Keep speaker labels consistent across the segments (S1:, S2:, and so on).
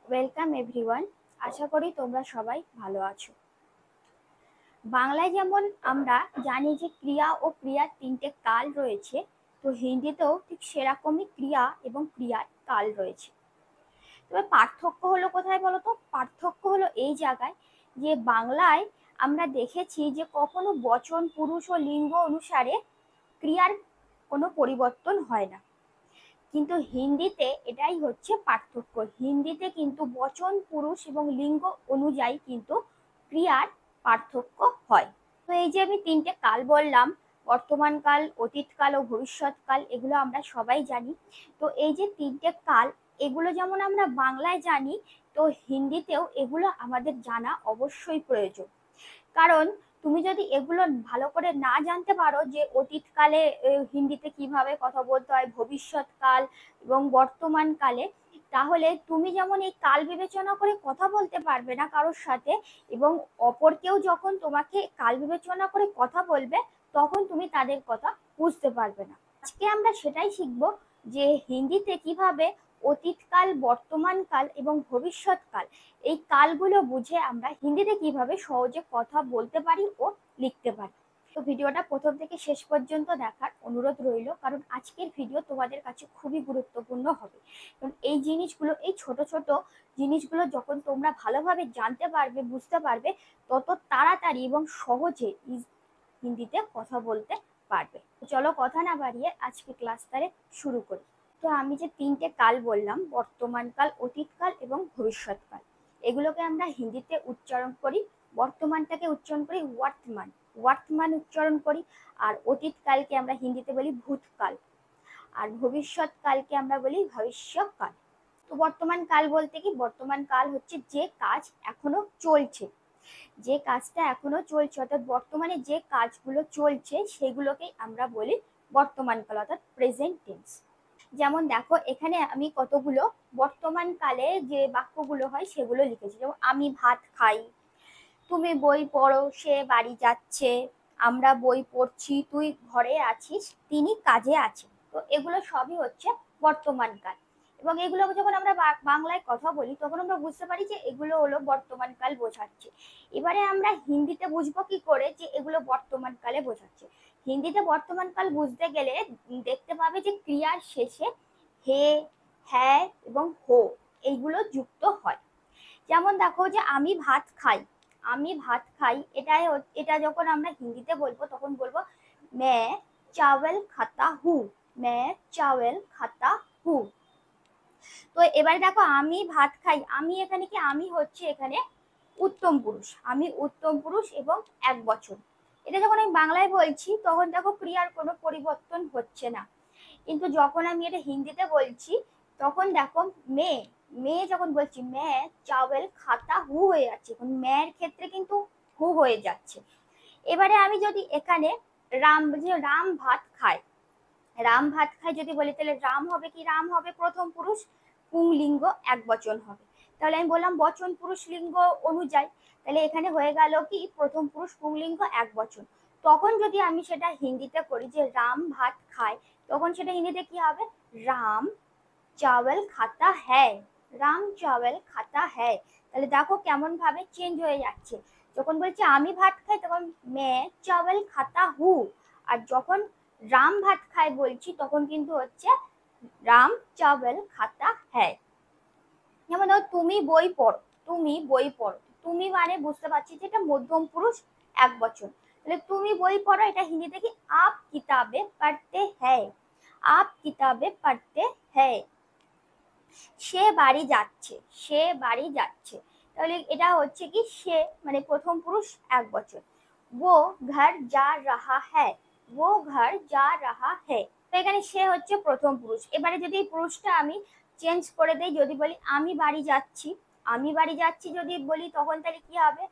S1: Welcome everyone. আশা করি তোমরা সবাই ভালো আছো। বাংলায় যেমন আমরা জানি যে ক্রিয়া ও ক্রিয়ার তিনটে কাল রয়েছে, তো হিন্দিতেও ঠিক সেরকমই ক্রিয়া এবং ক্রিয়ার কাল রয়েছে। তবে পার্থক্য হলো কোথায় বলো তো? পার্থক্য হলো এই জায়গায় যে বাংলায় আমরা দেখেছি যে কখনো বচন, পুরুষ ও লিঙ্গ অনুসারে ক্রিয়ার কোনো পরিবর্তন হয় না, কিন্তু হিন্দিতে এটাই হচ্ছে পার্থক্য। হিন্দিতে কিন্তু বচন, পুরুষ এবং লিঙ্গ অনুযায়ী কিন্তু ক্রিয়ার পার্থক্য হয়। তো এই যে আমি তিনটে কাল বললাম, বর্তমান কাল, অতীত কাল ও ভবিষ্যৎ কাল, এগুলো আমরা সবাই জানি। তো এই যে তিনটে কাল, এগুলো যেমন আমরা বাংলায় জানি, তো হিন্দিতেও এগুলো আমাদের জানা অবশ্যই প্রয়োজন। কারণ তুমি যদি এগুলো ভালো করে না জানতে পারো যে অতীতকালে হিন্দিতে কিভাবে কথা বলতে হয়, ভবিষ্যৎকাল এবং বর্তমান কালে, তাহলে তুমি যেমন এই কাল বিবেচনা করে কথা বলতে পারবে না কারোর সাথে, এবং অপরকেও যখন তোমাকে কাল বিবেচনা করে কথা বলবে, তখন তুমি তাদের কথা বুঝতে পারবে না। আজকে আমরা সেটাই শিখবো যে হিন্দিতে কিভাবে অতীতকাল, বর্তমান কাল এবং ভবিষ্যৎকাল, এই কালগুলো বুঝে আমরা হিন্দিতে কিভাবে সহজে কথা বলতে পারি ও লিখতে পারি। তো ভিডিওটা প্রথম থেকে শেষ পর্যন্ত দেখার অনুরোধ রইল, কারণ আজকের ভিডিও তোমাদের কাছে খুবই গুরুত্বপূর্ণ হবে। কারণ এই জিনিসগুলো, এই ছোট ছোট জিনিসগুলো যখন তোমরা ভালোভাবে জানতে পারবে, বুঝতে পারবে, তত তাড়াতাড়ি এবং সহজে হিন্দিতে কথা বলতে পারবে। তো চলো কথা না বাড়িয়ে আজকে ক্লাস তারে শুরু করি। তো আমি যে তিনটে কাল বললাম, বর্তমান কাল, অতীতকাল এবং ভবিষ্যৎকাল, এগুলোকে আমরা হিন্দিতে উচ্চারণ করি। বর্তমানটাকে উচ্চারণ করি ওয়ার্তমান, ওয়ার্তমান উচ্চারণ করি। আর অতীতকালকে আমরা হিন্দিতে বলি ভূতকাল, আর ভবিষ্যৎকালকে আমরা বলি ভবিষ্যৎকাল। তো বর্তমান কাল বলতে কি? বর্তমান কাল হচ্ছে যে কাজ এখনো চলছে, যে কাজটা এখনো চলছে, অর্থাৎ বর্তমানে যে কাজগুলো চলছে সেগুলোকেই আমরা বলি বর্তমান কাল, অর্থাৎ প্রেজেন্ট টেন্স। যেমন দেখো, এখানে আমি কতগুলো বর্তমান কালে যে বাক্যগুলো হয় সেগুলো লিখেছি। যেমন আমি ভাত খাই, তুমি বই পড়ো, সে বাড়ি যাচ্ছে, আমরা বই পড়ছি, তুই ঘরে আছিস, তিনি কাজে আছেন। তো এগুলো সবই হচ্ছে বর্তমান কাল। এবং এগুলো যখন আমরা বাংলায় কথা বলি, তখন আমরা বুঝতে পারি যে এগুলো হলো বর্তমান কাল বোঝাচ্ছে। এবারে আমরা হিন্দিতে বুঝবো কি করে যে এগুলো বর্তমান কালে বোঝাচ্ছে? হিন্দিতে বর্তমান কাল বুঝতে গেলে দেখতে পাবে যে ক্রিয়ার শেষে হে, হ্যাঁ এবং হো এইগুলো যুক্ত হয়। যেমন দেখো যে আমি ভাত খাই, আমি ভাত খাই, এটা যখন আমরা হিন্দিতে বলবো তখন বলবো मैं चावल खाता हूँ, मैं चावल खाता हूँ। তো এবারে দেখো আমি ভাত খাই, আমি এখানে কি? আমি হচ্ছে এখানে উত্তম পুরুষ, আমি উত্তম পুরুষ এবং এক বচন। এটা যখন আমি বাংলায় বলছি তখন দেখো ক্রিয়ার কোনো পরিবর্তন হচ্ছে না, কিন্তু যখন আমি এটা হিন্দিতে বলছি তখন দেখো মেয়ে, মেয়ে যখন বলছি মে চাওয়েল খাতা হু হয়ে যাচ্ছে, এখন মেয়ের ক্ষেত্রে কিন্তু হু হয়ে যাচ্ছে। এবারে আমি যদি এখানে রাম, যে রাম ভাত খায়, রাম ভাত খায় যদি বলি, তাহলে রাম হবে কি? রাম হবে প্রথম পুরুষ পুংলিঙ্গ এক বচন হবে। তাহলে আমি বললাম বচন পুরুষ লিঙ্গ অনুযায়ী, তাহলে এখানে হয়ে গেল কি প্রথম পুরুষ পুংলিঙ্গ এক বচন। তখন যদি আমি সেটা হিন্দিতে করি যে রাম ভাত খায়, তখন সেটা হিন্দিতে কি হবে? রাম চাওয়াল খাতা হ্যায়, রাম চাওয়াল খাতা হ্যায়। তাহলে দেখো কেমন ভাবে চেঞ্জ হয়ে যাচ্ছে। যখন বলছি আমি ভাত খাই তখন মে চাওয়াল খাতা হু, আর যখন রাম ভাত খায় বলছি তখন কিন্তু হচ্ছে রাম চাওয়াল খাতা হ্যায়। যেমন ধরো তুমি বই পড়ো, তুমি বই পড়ো, তুমি মানে বুঝতে পারছি যে এটা মধ্যম পুরুষ এক বচন। তাহলে তুমি বই পড়ো, এটা হিন্দিতে কি? আপ কিতাবে পড়তে হ্যায়, আপ কিতাবে পড়তে হ্যায়। সে বাড়ি যাচ্ছে, সে বাড়ি যাচ্ছে, তাহলে এটা হচ্ছে কি? সে মানে প্রথম পুরুষ এক বচন। वो घर जा रहा है, वो घर जा रहा है। তো এখানে সে হচ্ছে প্রথম পুরুষ। এবারে যদি এই পুরুষটা আমি চেঞ্জ করে দেই, যদি বলি আমি বাড়ি যাচ্ছি, আমি বাড়ি যাচ্ছি যদি বলি, তখন তাহলে কি হবে?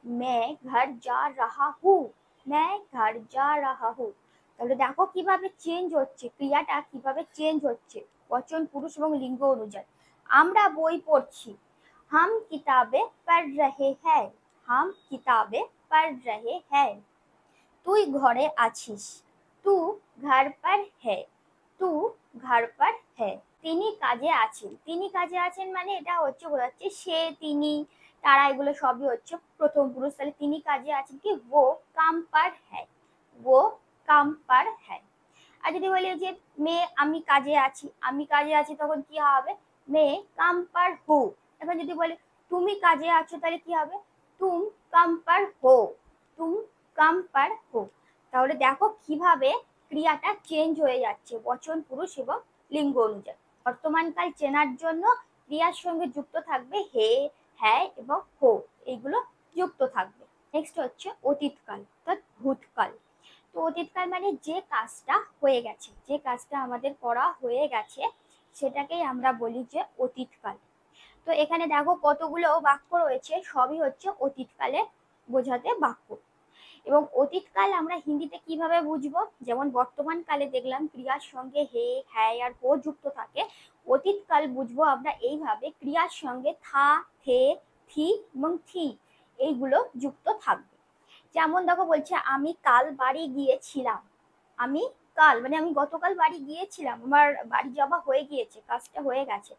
S1: मैं घर जा रहा हूँ, मैं घर जा रहा हूँ। তাহলে দেখো কিভাবে চেঞ্জ হচ্ছে, ক্রিয়াটা কিভাবে চেঞ্জ হচ্ছে বচন, পুরুষ এবং লিঙ্গ অনুযায়ী। আমরা বই পড়ছি, हम किताबें पढ़ रहे हैं, हम किताबें पढ़ रहे हैं। তুই ঘরে আছিস, तू घर पर है, तू घर पर है। তিনি কাজে আছেন। তিনি কাজে আছেন মানে এটা হচ্ছে বোঝাচ্ছে সে, তিনি, তারা, এগুলো সবই হচ্ছে প্রথম পুরুষ। তাহলে তিনি কাজে আছেন কি, वो काम पर है, वो काम पर है। আর যদি বলি যে মেয়ে আমি কাজে আছি, আমি কাজে আছি, তখন কি হবে, মে কাম পার হো। এখন যদি বলি তুমি কাজে আছো, তাহলে কি হবে, তুম কাম পার হো, তুম কাম পার হো। তাহলে দেখো কিভাবে ক্রিয়াটা চেঞ্জ হয়ে যাচ্ছে বচন, পুরুষ এবং লিঙ্গ অনুযায়ী। বর্তমানকাল চেনার জন্য ক্রিয়ার সঙ্গে যুক্ত থাকবে হে, হ্যাঁ এবং হো, এইগুলো যুক্ত থাকবে। নেক্সট হচ্ছে অতীতকাল অর্থাৎ ভূতকাল। তো অতীতকাল মানে যে কাজটা হয়ে গেছে, যে কাজটা আমাদের করা হয়ে গেছে, সেটাকেই আমরা বলি যে অতীতকাল। তো এখানে দেখো কতগুলো বাক্য রয়েছে, সবই হচ্ছে অতীতকালে বোঝাতে বাক্য। এবং অতীতকাল আমরা হিন্দিতে কিভাবে বুঝবো, যেমন বর্তমান কালে দেখলাম ক্রিয়ার সঙ্গে হে, হ্যাঁ আর হো যুক্ত থাকে। অতীতকাল বুঝবো আমরা এইভাবে, ক্রিয়ার সঙ্গে থা, থে, থি এবং থি এইগুলো যুক্ত থাকবে। যেমন দেখো বলছে আমি কাল বাড়ি গিয়েছিলাম, আমি কাল মানে আমি গতকাল বাড়ি গিয়েছিলাম, আমার বাড়ি যাওয়া হয়ে গিয়েছে, কাজটা হয়ে গেছে।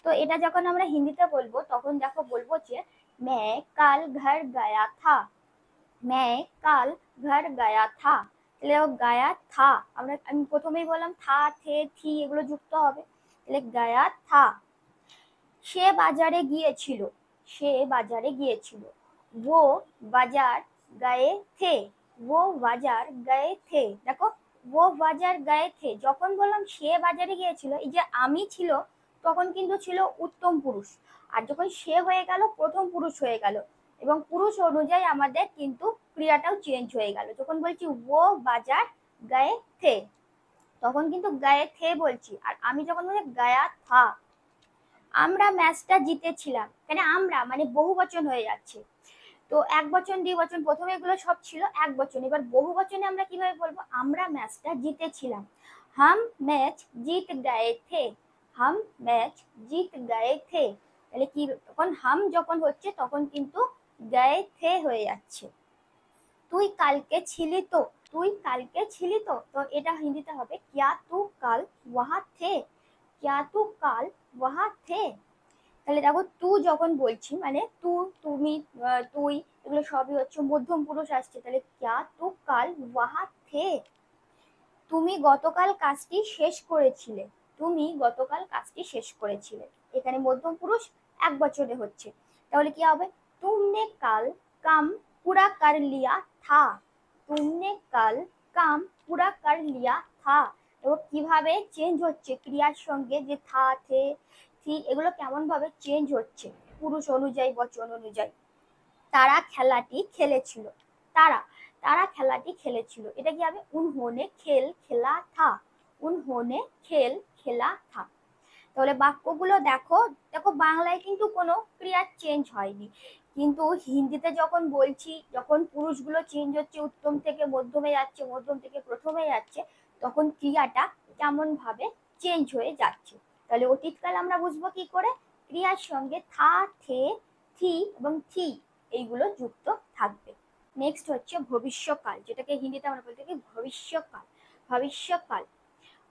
S1: তো এটা যখন আমরা হিন্দিতে বলবো তখন দেখো বলবো যে मैं कल घर गया था, मैं कल घर गया था। তাহলে গায়া থা, আমি প্রথমেই বললাম থা, থে, থি এগুলো যুক্ত হবে, তাহলে গায়া থা। সে বাজারে গিয়েছিল, সে বাজারে গিয়েছিল, वो बाजार गए थे, वो बाजार गए थे। দেখো वो बाजार गए थे, যখন বললাম সে বাজারে গিয়েছিল, এই যে আমি ছিল তখন কিন্তু ছিল উত্তম পুরুষ, আর যখন সে হয়ে গেল প্রথম পুরুষ হয়ে গেল, এবং পুরুষ অনুযায়ী আমাদের কিন্তু ক্রিয়াটাও চেঞ্জ হয়ে গেল। যখন বলছি वो बाजार गए थे, তখন কিন্তু गए थे বলছি, আর আমি যখন বলছি गया था। আমরা ম্যাচটা জিতেছিলাম, এখানে আমরা মানে বহু বচন হয়ে যাচ্ছে। তো এক বচন, দুই বচন, প্রথমে এগুলো সব ছিল এক বচন, এবার বহু বচনে আমরা কিভাবে বলবো, আমরা ম্যাচটা জিতেছিলাম, হাম ম্যাচ জিত গায়ে থে, হাম ম্যাচ জিত গায়ে থে। তাহলে কি, তখন হাম যখন হচ্ছে তখন কিন্তু গায়ে থে হয়ে যাচ্ছে। তুই কালকে ছিলি তো, তুই কালকে ছিলি তো, তো এটা হিন্দিতে হবে क्या तू कल वहां थे, क्या तू कल वहां थे। তাহলে দেখো তু যখন বলছি মানে তু, তুমি, তুই এগুলো সবই হচ্ছে মধ্যম পুরুষ আসছে, তাহলে क्या तू कल वहां थे। তুমি গতকাল কাজটি শেষ করেছিলে, তুমি গতকাল কাজটি শেষ করেছিলে, এখানে মধ্যম পুরুষ এক বচনে হচ্ছে, তাহলে কি হবে, तुमने कल काम पूरा कर लिया था, तुमने कल काम पूरा कर लिया था। এবং কিভাবে চেঞ্জ হচ্ছে ক্রিয়ার সঙ্গে, যে থা, থে, থি এগুলো কেমন ভাবে চেঞ্জ হচ্ছে পুরুষ অনুযায়ী, বচন অনুযায়ী। তারা খেলাটি খেলেছিল, তারা, তারা খেলাটি খেলেছিল, এটা কি হবে, উনহোনে খেল খেলা থা, উনহোনে খেল খেলা থা। তাহলে বাক্যগুলো দেখো, দেখো বাংলায় কিন্তু কোনো ক্রিয়ার চেঞ্জ হয়নি, কিন্তু হিন্দিতে যখন বলছি, যখন পুরুষগুলো চেঞ্জ হচ্ছে, উত্তম থেকে মধ্যমে যাচ্ছে, মধ্যম থেকে প্রথমে যাচ্ছে, তখন ক্রিয়াটা কেমন ভাবে চেঞ্জ হয়ে যাচ্ছে। তাহলে অতীতকাল আমরা বুঝবো কি করে, ক্রিয়ার সঙ্গে থা, থে, থি এবং থি এইগুলো যুক্ত থাকবে। নেক্সট হচ্ছে ভবিষ্যৎকাল, যেটাকে হিন্দিতে আমরা বলতে পারি ভবিষ্যৎকাল। ভবিষ্যৎকাল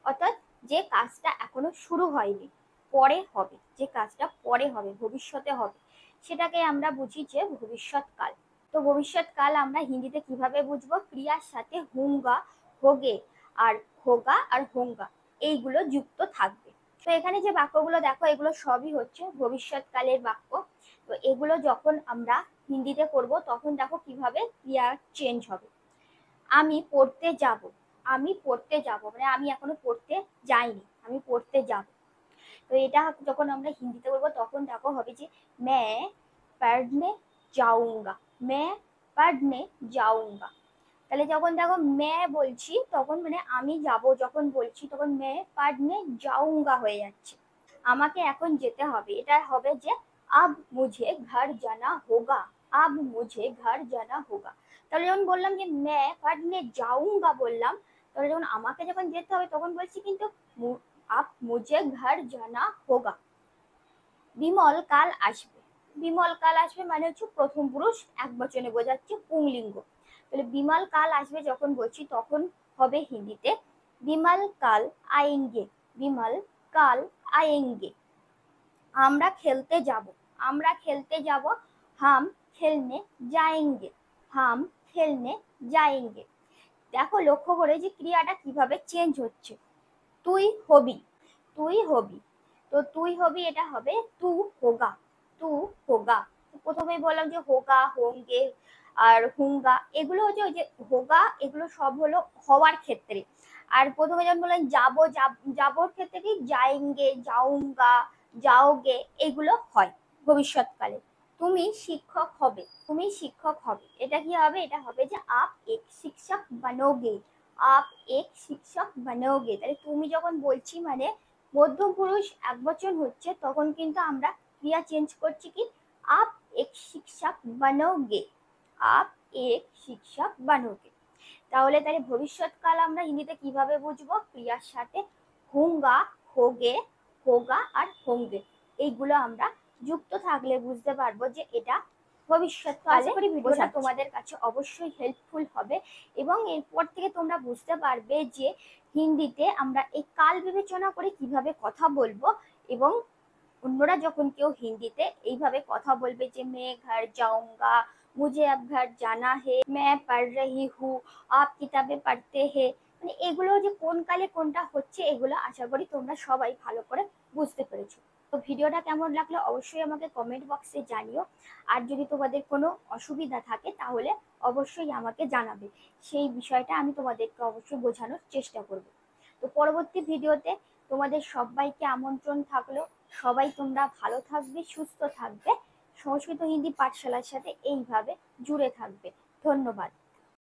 S1: অর্থাৎ যে কাজটা এখনো শুরু হয়নি, পরে হবে, যে কাজটা পরে হবে, ভবিষ্যতে হবে, সেটাকে আমরা বুঝি যে ভবিষ্যৎকাল। তো ভবিষ্যৎকাল আমরা হিন্দিতে কিভাবে বুঝবো, ক্রিয়ার সাথে হুঙ্গা, হোগে আর হোগা আর হোঙ্গা এইগুলো যুক্ত থাকবে। তো এখানে যে বাক্যগুলো দেখো, এগুলো সবই হচ্ছে ভবিষ্যৎকালের বাক্য। তো এগুলো যখন আমরা হিন্দিতে করব তখন দেখো কিভাবে ক্রিয়া চেঞ্জ হবে। আমি পড়তে যাব, আমি পড়তে যাব মানে আমি এখনো পড়তে যাইনি, আমি পড়তে যাব। তো এটা যখন আমরা হিন্দিতে বলবো তখন দেখো হবে যে मैं पढ़ने जाऊंगा, मैं पढ़ने जाऊंगा। তাহলে যখন দেখো मैं বলছি তখন মানে আমি যাব যখন বলছি তখন मैं पढ़ने जाऊंगा হয়ে যাচ্ছে, আমাকে এখন যেতে হবে, এটা হবে যে अब मुझे घर जाना होगा, अब मुझे घर जाना होगा। তাহলে যখন বললাম যে मैं पढ़ने जाऊंगा বললাম, তাহলে যখন আমাকে যখন যেতে হবে তখন বলছি কিন্তু अब मुझे घर जाना होगा। বিমল কাল আসবে, বিমল কাল আসবে মানে হচ্ছে প্রথম পুরুষ এক বচনে বোঝাচ্ছে পুংলিঙ্গ। তাহলে বিমল কাল আসবে যখন বলছি তখন হবে হিন্দিতে বিমল কাল আয়েঙ্গে, বিমল কাল আয়েঙ্গে। আমরা খেলতে যাব, আমরা খেলতে যাব। হাম খেলনে যায়েঙ্গে, হাম খেলনে যায়েঙ্গে। দেখো লক্ষ্য করে যে ক্রিয়াটা কিভাবে চেঞ্জ হচ্ছে। তুই হবি, তুই হবি, তো তুই হবি এটা হবে তু হোগা, তু হোগা। প্রথমেই বললাম যে হোগা, হোঙ্গে আর হুঙ্গা, এগুলো হচ্ছে ওই যে হোগা, এগুলো সব হলো হওয়ার ক্ষেত্রে। আর প্রথমে যেমন বললেন যাবো, যাবোর ক্ষেত্রে কি যায়েঙ্গে, যাউঙ্গা, যাওগে, এগুলো হয় ভবিষ্যৎকালে। তুমি শিক্ষক হবে, তুমি শিক্ষক হবে, এটা কি হবে? এটা হবে যে আপ এক শিক্ষক বানোগে, আপ এক শিক্ষক বানোগে। তাহলে তুমি যখন বলছি মানে মধ্যম পুরুষ একবচন হচ্ছে, তখন কিন্তু আমরা ক্রিয়া চেঞ্জ করছি কি আপ এক শিক্ষক বানোগে, আপ এক শিক্ষক বানোগে। তাহলে ভবিষ্যৎকাল আমরা হিন্দিতে কিভাবে বুঝবো? ক্রিয়ার সাথে হুঙ্গা, হোগে, হোগা আর হোঙ্গে এইগুলো আমরা যুক্ত থাকলে বুঝতে পারবো যে এটা ভবিষ্যৎকালে। ভিডিওটা তোমাদের কাছে অবশ্যই হেল্পফুল হবে এবং এরপর থেকে তোমরা বুঝতে পারবে যে হিন্দিতে আমরা এই কাল বিবেচনা করে কিভাবে কথা বলবো। এবং অন্যরা যখন কেউ হিন্দিতে এইভাবে কথা বলবে যে मैं घर जाऊंगा, मुझे अब घर जाना है, मैं पढ़ रही हूँ, आप किताबें पढ़ते हैं, মানে এগুলো যে কোন কালে কোনটা হচ্ছে এগুলো আশা করি তোমরা সবাই ভালো করে বুঝতে পেরেছো। তো ভিডিওটা কেমন লাগলো অবশ্যই আমাকে কমেন্ট বক্সে জানিও। আর যদি তোমাদের কোনো অসুবিধা থাকে তাহলে অবশ্যই আমাকে জানাবে, সেই বিষয়টা আমি তোমাদেরকে অবশ্যই বোঝানোর চেষ্টা করব। তো পরবর্তী ভিডিওতে তোমাদের সবাইকে আমন্ত্রণ থাকলো। সবাই তোমরা ভালো থাকবে, সুস্থ থাকবে, সংস্কৃত হিন্দি পাঠশালার সাথে এইভাবে জুড়ে থাকবে। ধন্যবাদ।